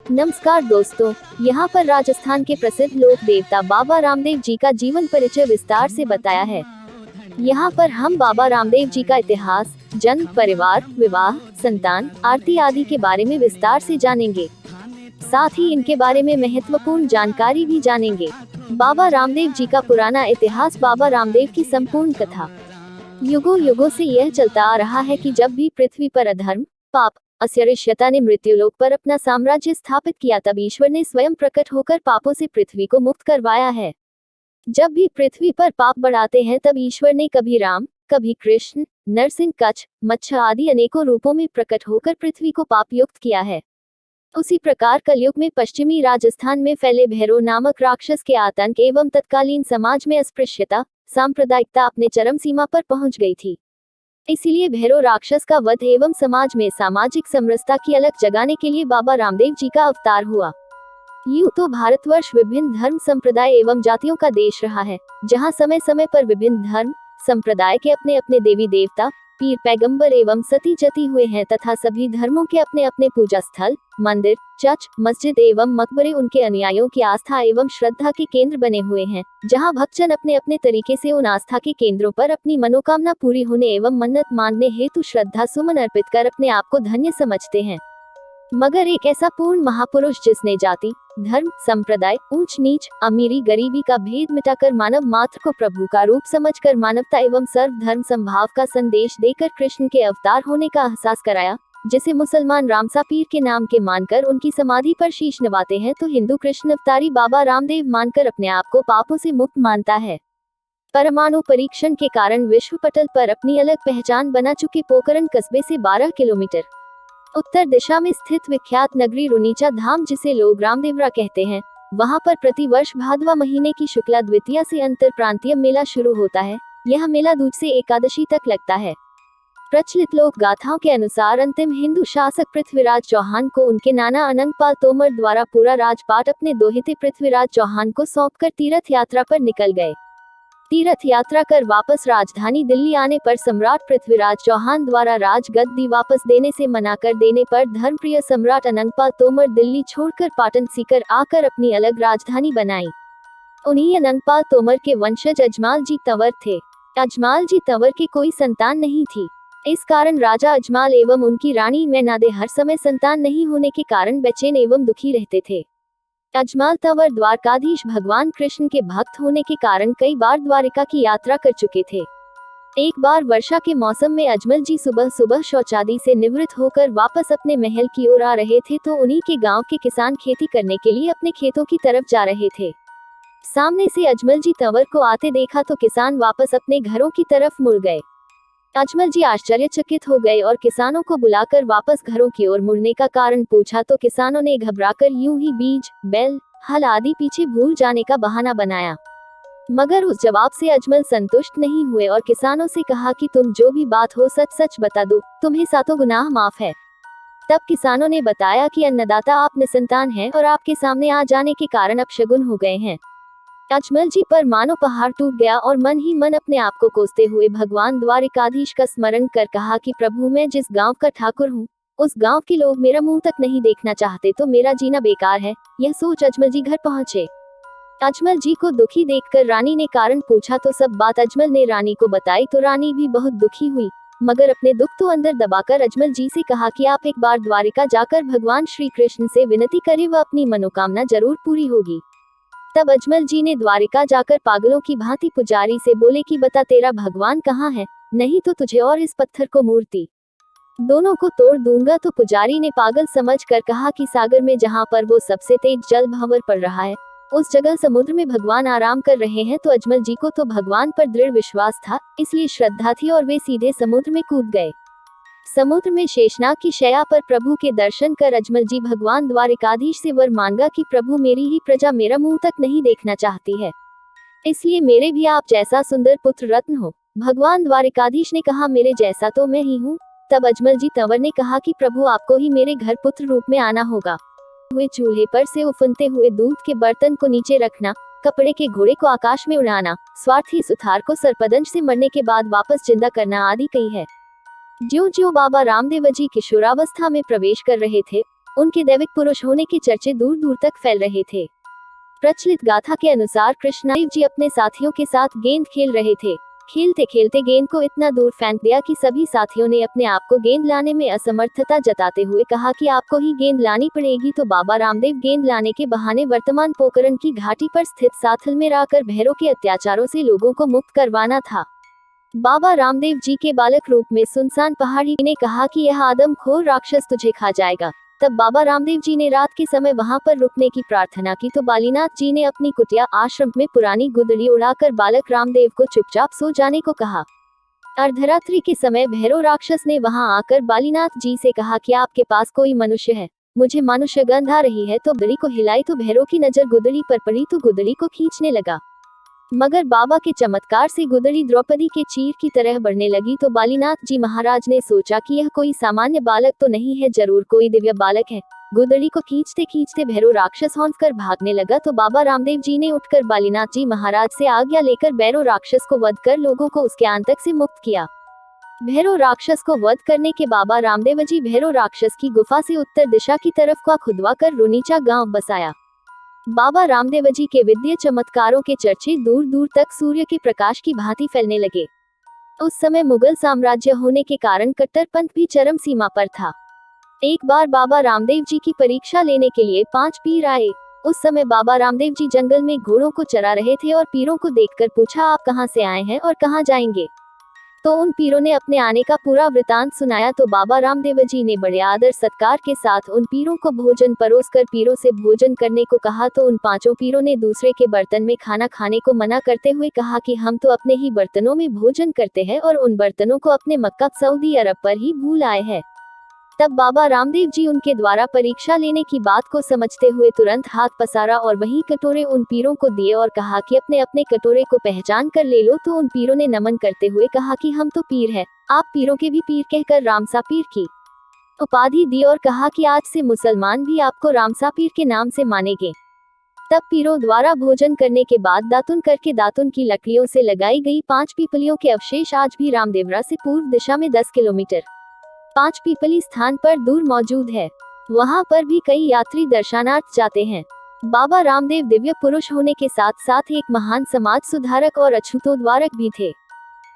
नमस्कार दोस्तों, यहाँ पर राजस्थान के प्रसिद्ध लोक देवता बाबा रामदेव जी का जीवन परिचय विस्तार से बताया है। यहाँ पर हम बाबा रामदेव जी का इतिहास, जन्म, परिवार, विवाह, संतान, आरती आदि के बारे में विस्तार से जानेंगे। साथ ही इनके बारे में महत्वपूर्ण जानकारी भी जानेंगे। बाबा रामदेव जी का पुराना इतिहास। बाबा रामदेव की संपूर्ण कथा। युगों युगों से यह चलता आ रहा है कि जब भी पृथ्वी पर अधर्म, पाप, अस्पृश्यता ने मृत्युलोक पर अपना साम्राज्य स्थापित किया, तब ईश्वर ने स्वयं प्रकट होकर पापों से पृथ्वी को मुक्त करवाया है। जब भी पृथ्वी पर पाप बढ़ाते हैं, तब ईश्वर ने कभी राम, कभी कृष्ण, नरसिंह, कच्छ, मच्छ आदि अनेकों रूपों में प्रकट होकर पृथ्वी को पाप युक्त किया है। उसी प्रकार कलयुग में पश्चिमी राजस्थान में फैले भैरव नामक राक्षस के आतंक एवं तत्कालीन समाज में अस्पृश्यता, सांप्रदायिकता अपने चरम सीमा पर पहुंच गई थी। इसीलिए भैरव राक्षस का वध एवं समाज में सामाजिक समरसता की अलख जगाने के लिए बाबा रामदेव जी का अवतार हुआ। यूं तो भारतवर्ष विभिन्न धर्म, संप्रदाय एवं जातियों का देश रहा है, जहां समय समय पर विभिन्न धर्म संप्रदाय के अपने अपने देवी देवता, पीर, पैगंबर एवं सती जती हुए हैं, तथा सभी धर्मों के अपने अपने पूजा स्थल, मंदिर, चर्च, मस्जिद एवं मकबरे उनके अनुयायियों की आस्था एवं श्रद्धा के केंद्र बने हुए हैं, जहां भक्तजन अपने अपने तरीके से उन आस्था के केंद्रों पर अपनी मनोकामना पूरी होने एवं मन्नत मांगने हेतु श्रद्धा सुमन अर्पित कर अपने आप को धन्य समझते हैं। मगर एक ऐसा पूर्ण महापुरुष जिसने जाति, धर्म, संप्रदाय, ऊंच नीच, अमीरी गरीबी का भेद मिटाकर मानव मात्र को प्रभु का रूप समझकर मानवता एवं सर्वधर्म समभाव का संदेश देकर कृष्ण के अवतार होने का एहसास कराया, जिसे मुसलमान रामसा पीर के नाम के मानकर उनकी समाधि पर शीश नवाते हैं, तो हिंदू कृष्ण अवतारी बाबा रामदेव मानकर अपने आप को पापों से मुक्त मानता है। परमाणु परीक्षण के कारण विश्व पटल पर अपनी अलग पहचान बना चुके पोखरण कस्बे से 12 किलोमीटर उत्तर दिशा में स्थित विख्यात नगरी रुनीचा धाम, जिसे लोग रामदेवरा कहते हैं, वहां पर प्रति वर्ष भादवा महीने की शुक्ला द्वितीया से अंतर प्रांतीय मेला शुरू होता है। यह मेला दूज से एकादशी तक लगता है। प्रचलित लोक गाथाओं के अनुसार अंतिम हिंदू शासक पृथ्वीराज चौहान को उनके नाना अनंगपाल तोमर द्वारा पूरा राजपाट अपने दोहिते पृथ्वीराज चौहान को सौंपकर तीर्थ यात्रा पर निकल गए। तीर्थ यात्रा कर वापस राजधानी दिल्ली आने पर सम्राट पृथ्वीराज चौहान द्वारा राजगद्दी वापस देने से मना कर देने पर धर्मप्रिय सम्राट अनंगपाल तोमर दिल्ली छोड़कर पाटन सीकर आकर अपनी अलग राजधानी बनाई। उन्हीं अनंगपाल तोमर के वंशज अजमाल जी तंवर थे। अजमाल जी तंवर की कोई संतान नहीं थी। इस कारण राजा अजमाल एवं उनकी रानी मैनादे हर समय संतान नहीं होने के कारण बेचैन एवं दुखी रहते थे। अजमाल तंवर द्वारकाधीश भगवान कृष्ण के भक्त होने के कारण कई बार द्वारिका की यात्रा कर चुके थे। एक बार वर्षा के मौसम में अजमल जी सुबह सुबह शौचादी से निवृत्त होकर वापस अपने महल की ओर आ रहे थे, तो उन्हीं के गांव के किसान खेती करने के लिए अपने खेतों की तरफ जा रहे थे। सामने से अजमल जी तंवर को आते देखा तो किसान वापस अपने घरों की तरफ मुड़ गए। अजमल जी आश्चर्यचकित हो गए और किसानों को बुलाकर वापस घरों की ओर मुड़ने का कारण पूछा, तो किसानों ने घबराकर यूं ही बीज, बैल, हल आदि पीछे भूल जाने का बहाना बनाया। मगर उस जवाब से अजमल संतुष्ट नहीं हुए और किसानों से कहा कि तुम जो भी बात हो सच सच बता दो, तुम्हें सातों गुनाह माफ है। तब किसानों ने बताया कि अन्नदाता आप निसंतान हैं और आपके सामने आ जाने के कारण अपशगुन हो गए हैं। अजमल जी पर मानो पहाड़ टूट गया और मन ही मन अपने आप को कोसते हुए भगवान द्वारिकाधीश का स्मरण कर कहा कि प्रभु, मैं जिस गांव का ठाकुर हूँ, उस गांव के लोग मेरा मुंह तक नहीं देखना चाहते, तो मेरा जीना बेकार है। यह सोच अजमल जी घर पहुंचे। अजमल जी को दुखी देखकर रानी ने कारण पूछा, तो सब बात अजमल ने रानी को बताई, तो रानी भी बहुत दुखी हुई, मगर अपने दुख तो अंदर दबाकर अजमल जी से कहा कि आप एक बार द्वारिका जाकर भगवान श्री कृष्ण से विनती करें, वह अपनी मनोकामना जरूर पूरी होगी। तब अजमल जी ने द्वारिका जाकर पागलों की भांति पुजारी से बोले कि बता तेरा भगवान कहाँ है, नहीं तो तुझे और इस पत्थर को मूर्ति दोनों को तोड़ दूंगा। तो पुजारी ने पागल समझकर कहा कि सागर में जहाँ पर वो सबसे तेज जल भंवर पड़ रहा है, उस जगह समुद्र में भगवान आराम कर रहे हैं। तो अजमल जी को तो भगवान पर दृढ़ विश्वास था, इसलिए श्रद्धा थी और वे सीधे समुद्र में कूद गए। समुद्र में शेषनाग की शैया पर प्रभु के दर्शन कर अजमल जी भगवान द्वारिकाधीश से वर मांगा कि प्रभु, मेरी ही प्रजा मेरा मुंह तक नहीं देखना चाहती है, इसलिए मेरे भी आप जैसा सुंदर पुत्र रत्न हो। भगवान द्वारिकाधीश ने कहा, मेरे जैसा तो मैं ही हूँ। तब अजमल जी तंवर ने कहा कि प्रभु, आपको ही मेरे घर पुत्र रूप में आना होगा। हुए चूल्हे पर से उफनते हुए दूध के बर्तन को नीचे रखना, कपड़े के घोड़े को आकाश में उड़ाना, स्वार्थी सुथार को सर्पदंश से मरने के बाद वापस जिंदा करना आदि कही है। ज्यों ज्यों बाबा रामदेव जी किशोरावस्था में प्रवेश कर रहे थे, उनके दैविक पुरुष होने के चर्चे दूर दूर तक फैल रहे थे। प्रचलित गाथा के अनुसार कृष्णदेव जी अपने साथियों के साथ गेंद खेल रहे थे। खेलते खेलते गेंद को इतना दूर फेंक दिया कि सभी साथियों ने अपने आप को गेंद लाने में असमर्थता जताते हुए कहा कि आपको ही गेंद लानी पड़ेगी। तो बाबा रामदेव गेंद लाने के बहाने वर्तमान पोखरण की घाटी पर स्थित साथल में आकर भैरव के अत्याचारों से लोगों को मुक्त करवाना था। बाबा रामदेव जी के बालक रूप में सुनसान पहाड़ी ने कहा कि यह आदमखोर राक्षस तुझे खा जाएगा। तब बाबा रामदेव जी ने रात के समय वहां पर रुकने की प्रार्थना की तो बालीनाथ जी ने अपनी कुटिया आश्रम में पुरानी गुदड़ी उड़ाकर बालक रामदेव को चुपचाप सो जाने को कहा। अर्धरात्रि के समय भैरव राक्षस ने वहां आकर बालीनाथ जी से कहा कि आपके पास कोई मनुष्य है, मुझे मनुष्य गंध आ रही है। तो गुदड़ी को हिलाई तो भैरव की नजर गुदड़ी पर पड़ी तो गुदड़ी को खींचने लगा, मगर बाबा के चमत्कार से गुदड़ी द्रौपदी के चीर की तरह बढ़ने लगी। तो बालीनाथ जी महाराज ने सोचा कि यह कोई सामान्य बालक तो नहीं है, जरूर कोई दिव्य बालक है। गुदड़ी को खींचते खींचते भैरव राक्षस हौंस कर भागने लगा। तो बाबा रामदेव जी ने उठकर बालीनाथ जी महाराज से आज्ञा लेकर भैरव राक्षस को वध कर लोगों को उसके आंतक से मुक्त किया। भैरव राक्षस को वध करने के बाबा रामदेव जी भैरव राक्षस की गुफा से उत्तर दिशा की तरफ का खुदवा कर रुनीचा गांव बसाया। बाबा रामदेव जी के विद्या चमत्कारों के चर्चे दूर दूर तक सूर्य के प्रकाश की भांति फैलने लगे। उस समय मुगल साम्राज्य होने के कारण कट्टरपंथ भी चरम सीमा पर था। एक बार बाबा रामदेव जी की परीक्षा लेने के लिए 5 पीर आए। उस समय बाबा रामदेव जी जंगल में घोड़ों को चरा रहे थे और पीरों को देखकर पूछा, आप कहां से आए हैं और कहां जाएंगे? तो उन पीरों ने अपने आने का पूरा वृतांत सुनाया। तो बाबा रामदेव जी ने बड़े आदर सत्कार के साथ उन पीरों को भोजन परोसकर पीरों से भोजन करने को कहा। तो उन 5 पीरों ने दूसरे के बर्तन में खाना खाने को मना करते हुए कहा कि हम तो अपने ही बर्तनों में भोजन करते हैं और उन बर्तनों को अपने मक्का सऊदी अरब पर ही भूल आए हैं। तब बाबा रामदेव जी उनके द्वारा परीक्षा लेने की बात को समझते हुए तुरंत हाथ पसारा और वही कटोरे उन पीरों को दिए और कहा कि अपने अपने कटोरे को पहचान कर ले लो। तो उन पीरों ने नमन करते हुए कहा कि हम तो पीर हैं, आप पीरों के भी पीर कहकर रामसा पीर की उपाधि दी और कहा कि आज से मुसलमान भी आपको रामसा पीर के नाम से मानेंगे। तब पीरों द्वारा भोजन करने के बाद दातुन करके दातुन की लकड़ियों से लगाई गई 5 पीपलियों के अवशेष आज भी रामदेवरा से पूर्व दिशा में 10 किलोमीटर 5 पीपली स्थान पर दूर मौजूद है। वहां पर भी कई यात्री दर्शनार्थ जाते हैं। बाबा रामदेव दिव्य पुरुष होने के साथ साथ एक महान समाज सुधारक और अछूतोद्वारक भी थे।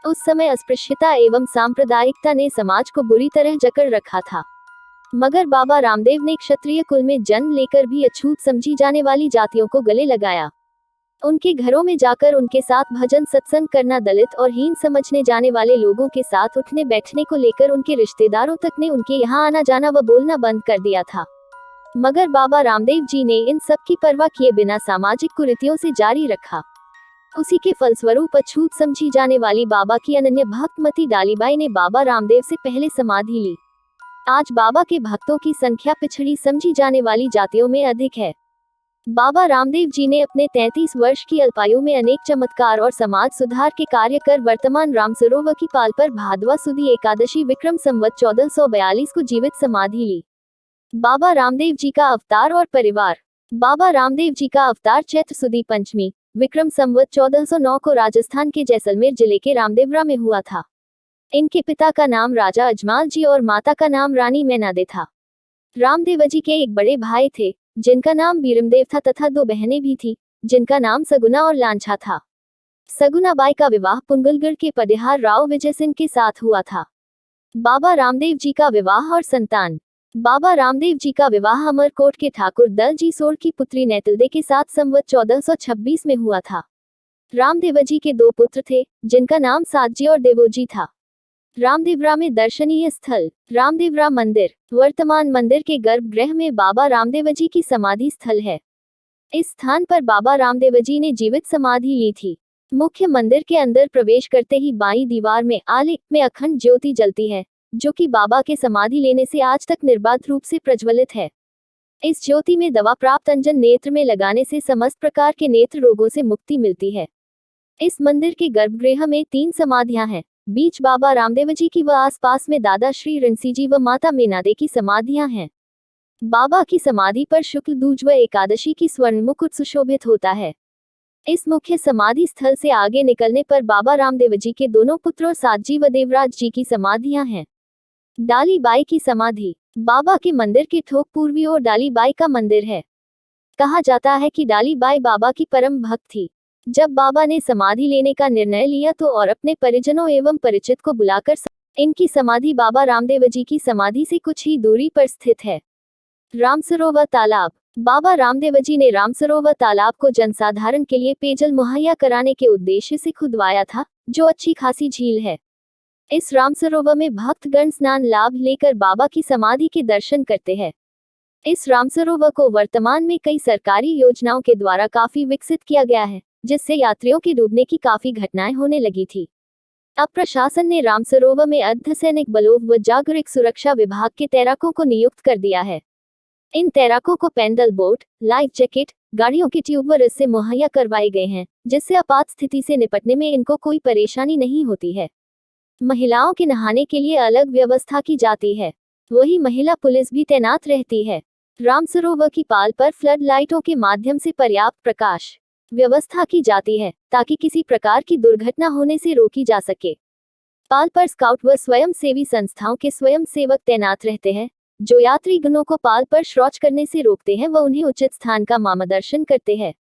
उस समय अस्पृश्यता एवं सांप्रदायिकता ने समाज को बुरी तरह जकड़ रखा था, मगर बाबा रामदेव ने क्षत्रिय कुल में जन्म लेकर भी अछूत समझी जाने वाली जातियों को गले लगाया। उनके घरों में जाकर उनके साथ भजन सत्संग करना, दलित और हीन समझने जाने वाले लोगों के साथ उठने बैठने को लेकर उनके रिश्तेदारों तक ने उनके यहाँ आना जाना व बोलना बंद कर दिया था। मगर बाबा रामदेव जी ने इन सब की परवाह किए बिना सामाजिक कुरीतियों से जारी रखा। उसी के फलस्वरूप अछूत समझी जाने वाली बाबा की अनन्य भक्तमती डालीबाई ने बाबा रामदेव से पहले समाधि ली। आज बाबा के भक्तों की संख्या पिछड़ी समझी जाने वाली जातियों में अधिक है। बाबा रामदेव जी ने अपने 33 वर्ष की अल्पायु में अनेक चमत्कार और समाज सुधार के कार्य कर वर्तमान रामसरोवर की पाल पर भादवा सुदी एकादशी विक्रम संवत 1442 को जीवित समाधि ली। बाबा रामदेव जी का अवतार और परिवार। बाबा रामदेव जी का अवतार चैत्र सुदी पंचमी विक्रम संवत 1409 को राजस्थान के जैसलमेर जिले के रामदेवरा में हुआ था। इनके पिता का नाम राजा अजमाल जी और माता का नाम रानी मैनादे था। रामदेव जी के एक बड़े भाई थे जिनका नाम बीरमदेव था तथा 2 बहनें भी थी जिनका नाम सगुना और लांछा था। सगुना बाई का विवाह पुंगलगढ़ के पडिहार राव विजय सिंह के साथ हुआ था। बाबा रामदेव जी का विवाह और संतान। बाबा रामदेव जी का विवाह अमरकोट के ठाकुर दल जी सोड़ की पुत्री नैतिलदे के साथ संवत 1426 में हुआ था। रामदेव जी के 2 पुत्र थे जिनका नाम सातजी और देवोजी था। रामदेवरा में दर्शनीय स्थल। रामदेवरा मंदिर वर्तमान मंदिर के गर्भगृह में बाबा रामदेव जी की समाधि स्थल है। इस स्थान पर बाबा रामदेव जी ने जीवित समाधि ली थी। मुख्य मंदिर के अंदर प्रवेश करते ही बाईं दीवार में आले में अखंड ज्योति जलती है, जो कि बाबा के समाधि लेने से आज तक निर्बाध रूप से प्रज्वलित है। इस ज्योति में दवा प्राप्त अंजन नेत्र में लगाने से समस्त प्रकार के नेत्र रोगों से मुक्ति मिलती है। इस मंदिर के गर्भगृह में 3 समाधियां हैं। बीच बाबा रामदेव जी की व आसपास में दादा श्री ऋषि जी व माता मेनादे की समाधियां हैं। बाबा की समाधि पर शुक्ल दूज व एकादशी की स्वर्ण मुकुट सुशोभित होता है। इस मुख्य समाधि स्थल से आगे निकलने पर बाबा रामदेव जी के दोनों पुत्रों सातजी व देवराज जी की समाधियां हैं। डाली बाई की समाधि। बाबा के मंदिर की ठोक पूर्वी ओर डालीबाई का मंदिर है। कहा जाता है कि डालीबाई बाबा की परम भक्त थी। जब बाबा ने समाधि लेने का निर्णय लिया तो और अपने परिजनों एवं परिचित को बुलाकर इनकी समाधि बाबा रामदेव जी की समाधि से कुछ ही दूरी पर स्थित है। रामसरोवर तालाब। बाबा रामदेव जी ने रामसरोवर तालाब को जनसाधारण के लिए पेयजल मुहैया कराने के उद्देश्य से खुदवाया था, जो अच्छी खासी झील है। इस रामसरोवर में भक्तगण स्नान लाभ लेकर बाबा की समाधि के दर्शन करते हैं। इस रामसरोवर को वर्तमान में कई सरकारी योजनाओं के द्वारा काफी विकसित किया गया है, जिससे यात्रियों के डूबने की काफी घटनाएं होने लगी थी। अब प्रशासन ने रामसरोवर में अर्धसैनिक बलों व जागरूक सुरक्षा विभाग के तैराकों को नियुक्त कर दिया है। इन तैराकों को पैडल बोट, लाइफ जैकेट, गाड़ियों के ट्यूब व रस्से मुहैया करवाए गए हैं, जिससे आपात स्थिति से निपटने में इनको कोई परेशानी नहीं होती है। महिलाओं के नहाने के लिए अलग व्यवस्था की जाती है, वही महिला पुलिस भी तैनात रहती है। रामसरोवर की पाल पर फ्लड लाइटों के माध्यम से पर्याप्त प्रकाश व्यवस्था की जाती है, ताकि किसी प्रकार की दुर्घटना होने से रोकी जा सके। पाल पर स्काउट व स्वयंसेवी संस्थाओं के स्वयंसेवक तैनात रहते हैं, जो यात्रीगणों को पाल पर शौच करने से रोकते हैं व उन्हें उचित स्थान का मार्गदर्शन करते हैं।